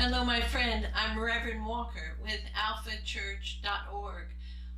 Hello, my friend. I'm Reverend Walker with alphachurch.org.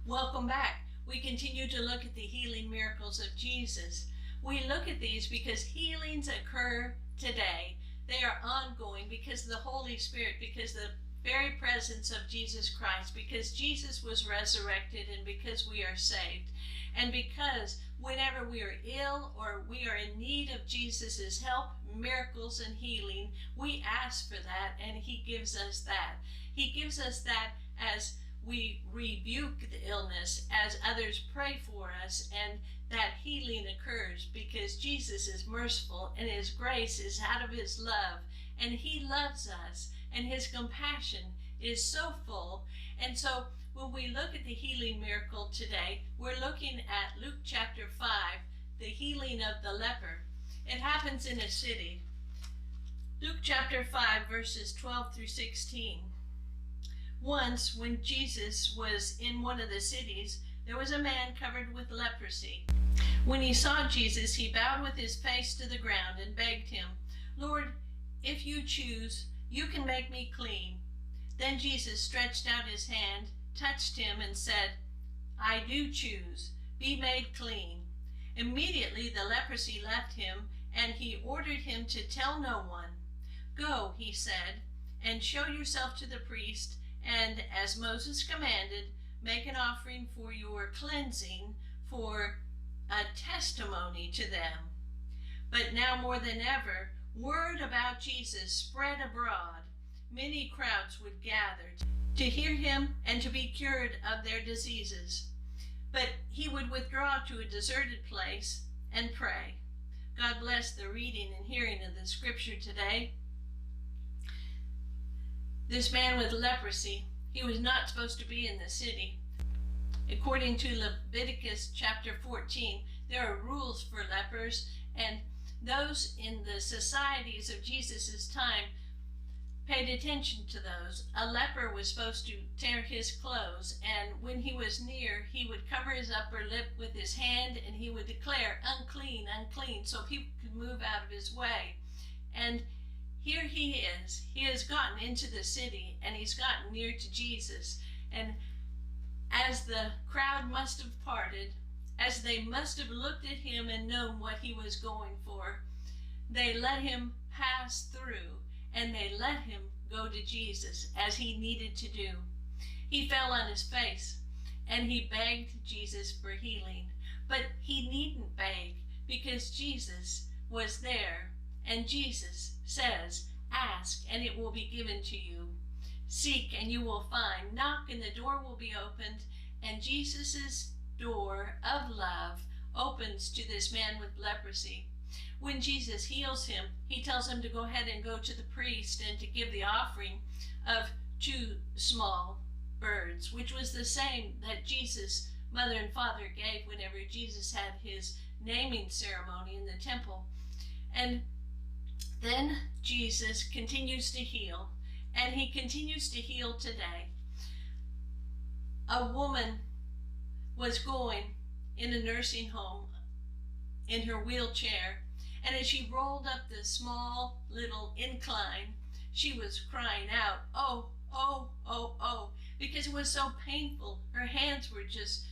Welcome back. We continue to look at the healing miracles of Jesus. We look at these because healings occur today. They are ongoing because of the Holy Spirit, because the very presence of Jesus Christ, because Jesus was resurrected, and because we are saved. And because whenever we are ill or we are in need of Jesus' help, miracles and healing, we ask for that, and He gives us that. He gives us that as we rebuke the illness, as others pray for us, and that healing occurs because Jesus is merciful and His grace is out of His love, and He loves us, and His compassion is so full. And so when we look at the healing miracle today, we're looking at Luke chapter 5, the healing of the leper. It happens in a city. Luke chapter 5, verses 12 through 16. Once, when Jesus was in one of the cities, there was a man covered with leprosy. When he saw Jesus, he bowed with his face to the ground and begged him, "Lord, if you choose, you can make me clean." Then Jesus stretched out his hand, touched him, and said, "I do choose. Be made clean." Immediately the leprosy left him, and he ordered him to tell no one. "Go," he said, "and show yourself to the priest, and as Moses commanded, make an offering for your cleansing, for a testimony to them." But now more than ever, word about Jesus spread abroad. Many crowds would gather to hear him and to be cured of their diseases. But he would withdraw to a deserted place and pray. God bless the reading and hearing of the scripture today. This man with leprosy, he was not supposed to be in the city. According to Leviticus chapter 14, there are rules for lepers, and those in the societies of Jesus' time paid attention to those. A leper was supposed to tear his clothes, and when he was near, he would cover his upper lip with his hand, and he would declare, "Unclean, unclean," so people could move out of his way. And here he is. He has gotten into the city, and he's gotten near to Jesus. And as the crowd must have parted, as they must have looked at him and known what he was going for, they let him pass through, and they let him go to Jesus as he needed to do. He fell on his face, and he begged Jesus for healing. But he needn't beg, because Jesus was there. And Jesus says, "Ask, and it will be given to you. Seek, and you will find. Knock, and the door will be opened." And Jesus' door of love opens to this man with leprosy. When Jesus heals him, he tells him to go ahead and go to the priest and to give the offering of 2 small birds, which was the same that Jesus' mother and father gave whenever Jesus had his naming ceremony in the temple. And then Jesus continues to heal, and he continues to heal today. A woman was going in a nursing home in her wheelchair, and as she rolled up the small little incline, she was crying out, "Oh, oh, oh, oh," because it was so painful. Her hands were just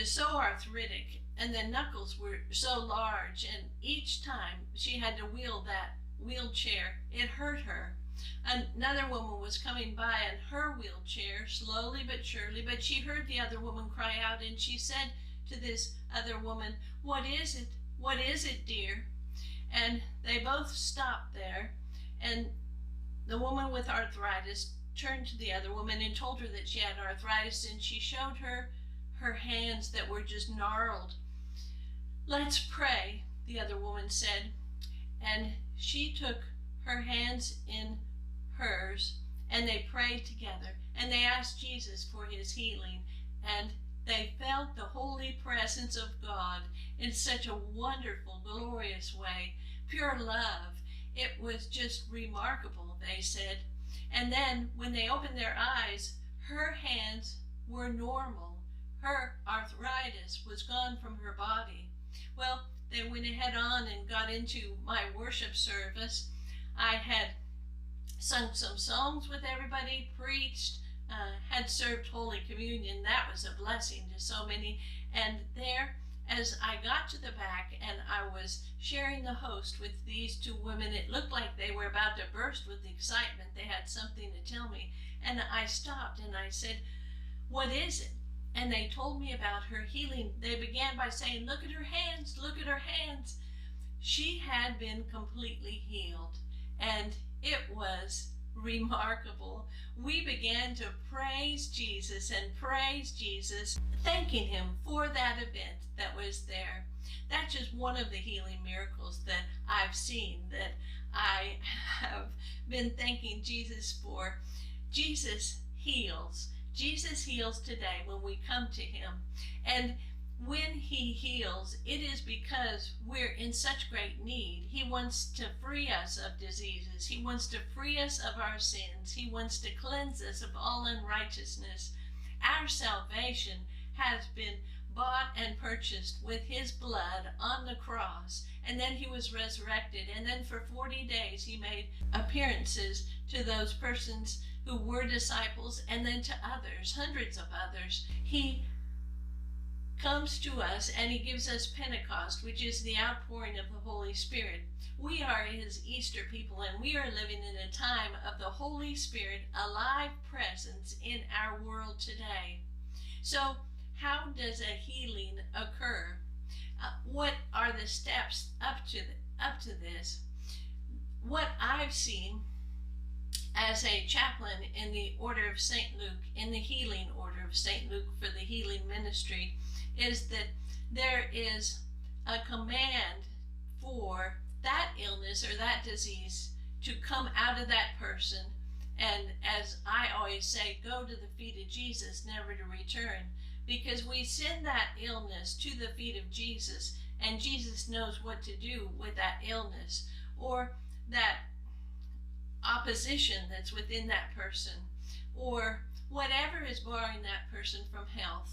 so arthritic, and the knuckles were so large, and each time she had to wheel that wheelchair, it hurt her. Another woman was coming by in her wheelchair, slowly but surely, but she heard the other woman cry out, and she said to this other woman, "What is it? What is it, dear?" And they both stopped there, and the woman with arthritis turned to the other woman and told her that she had arthritis, and she showed her hands that were just gnarled. "Let's pray," the other woman said. And she took her hands in hers, and they prayed together, and they asked Jesus for his healing, and they felt the holy presence of God in such a wonderful, glorious way. Pure love. It was just remarkable, they said. And then when they opened their eyes, her hands were normal. Her arthritis was gone from her body. Well, they went ahead on and got into my worship service. I had sung some songs with everybody, preached, had served Holy Communion. That was a blessing to so many. And there, as I got to the back and I was sharing the host with these two women, it looked like they were about to burst with excitement. They had something to tell me. And I stopped and I said, "What is it?" And they told me about her healing. They began by saying, "Look at her hands, look at her hands." She had been completely healed, and it was remarkable. We began to praise Jesus and praise Jesus, thanking him for that event that was there. That's just one of the healing miracles that I've seen, that I have been thanking Jesus for. Jesus heals. Jesus heals today when we come to him. And when he heals, it is because we're in such great need. He wants to free us of diseases. He wants to free us of our sins. He wants to cleanse us of all unrighteousness. Our salvation has been bought and purchased with his blood on the cross. And then he was resurrected. And then for 40 days he made appearances to those persons who were disciples, and then to others, hundreds of others. He comes to us and he gives us Pentecost, which is the outpouring of the Holy Spirit. We are his Easter people, and we are living in a time of the Holy Spirit, a live presence in our world today. So how does a healing occur? What are the steps up to this? What I've seen as a chaplain in the Order of St. Luke, in the Healing Order of St. Luke for the Healing Ministry, is that there is a command for that illness or that disease to come out of that person. And as I always say, go to the feet of Jesus, never to return. Because we send that illness to the feet of Jesus, and Jesus knows what to do with that illness or that opposition that's within that person, or whatever is barring that person from health.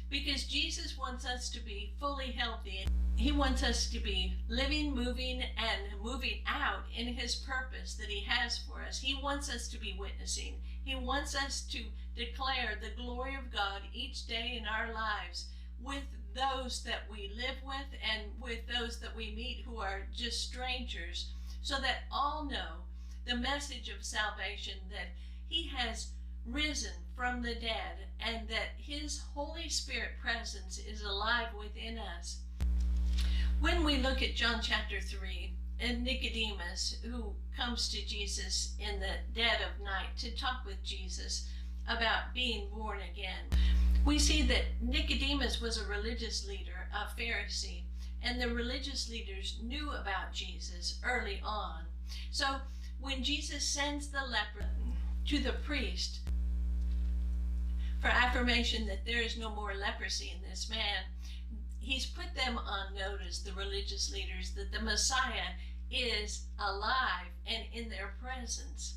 Because Jesus wants us to be fully healthy. He wants us to be living, moving, and moving out in his purpose that he has for us. He wants us to be witnessing. He wants us to declare the glory of God each day in our lives with those that we live with and with those that we meet who are just strangers, so that all know the message of salvation, that he has risen from the dead and that his Holy Spirit presence is alive within us. When we look at John chapter 3 and Nicodemus, who comes to Jesus in the dead of night to talk with Jesus about being born again, we see that Nicodemus was a religious leader, a Pharisee, and the religious leaders knew about Jesus early on. So when Jesus sends the leper to the priest for affirmation that there is no more leprosy in this man, he's put them on notice, the religious leaders, that the Messiah is alive and in their presence.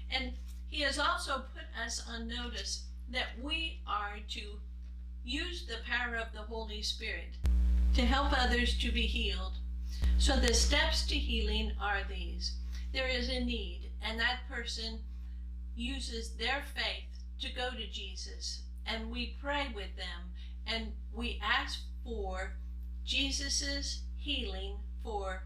And he has also put us on notice that we are to use the power of the Holy Spirit to help others to be healed. So the steps to healing are these. There is a need, and that person uses their faith to go to Jesus, and we pray with them, and we ask for Jesus's healing for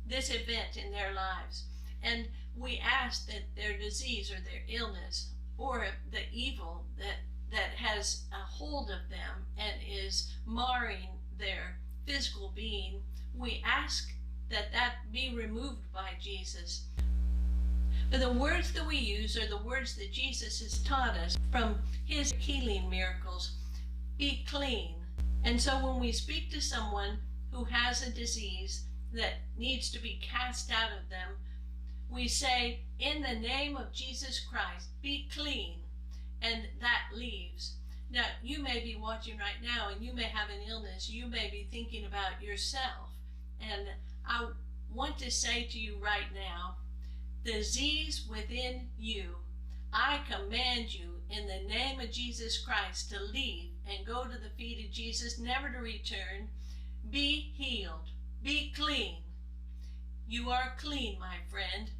this event in their lives. And we ask that their disease or their illness or the evil that has a hold of them and is marring their physical being, we ask that be removed by Jesus. But the words that we use are the words that Jesus has taught us from his healing miracles. Be clean. And so when we speak to someone who has a disease that needs to be cast out of them, we say, in the name of Jesus Christ, be clean. And that leaves. Now, you may be watching right now and you may have an illness. You may be thinking about yourself. And I want to say to you right now, disease within you, I command you in the name of Jesus Christ to leave and go to the feet of Jesus, never to return. Be healed. Be clean. You are clean, my friend.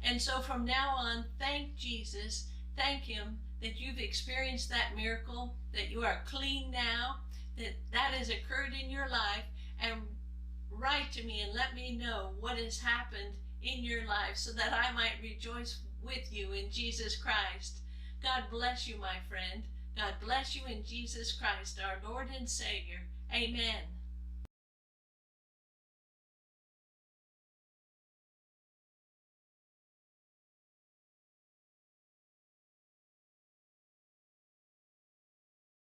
And so from now on, thank Jesus. Thank him that you've experienced that miracle, that you are clean now, that has occurred in your life, and write to me and let me know what has happened in your life so that I might rejoice with you in Jesus Christ. God bless you, my friend. God bless you in Jesus Christ, our Lord and Savior. Amen.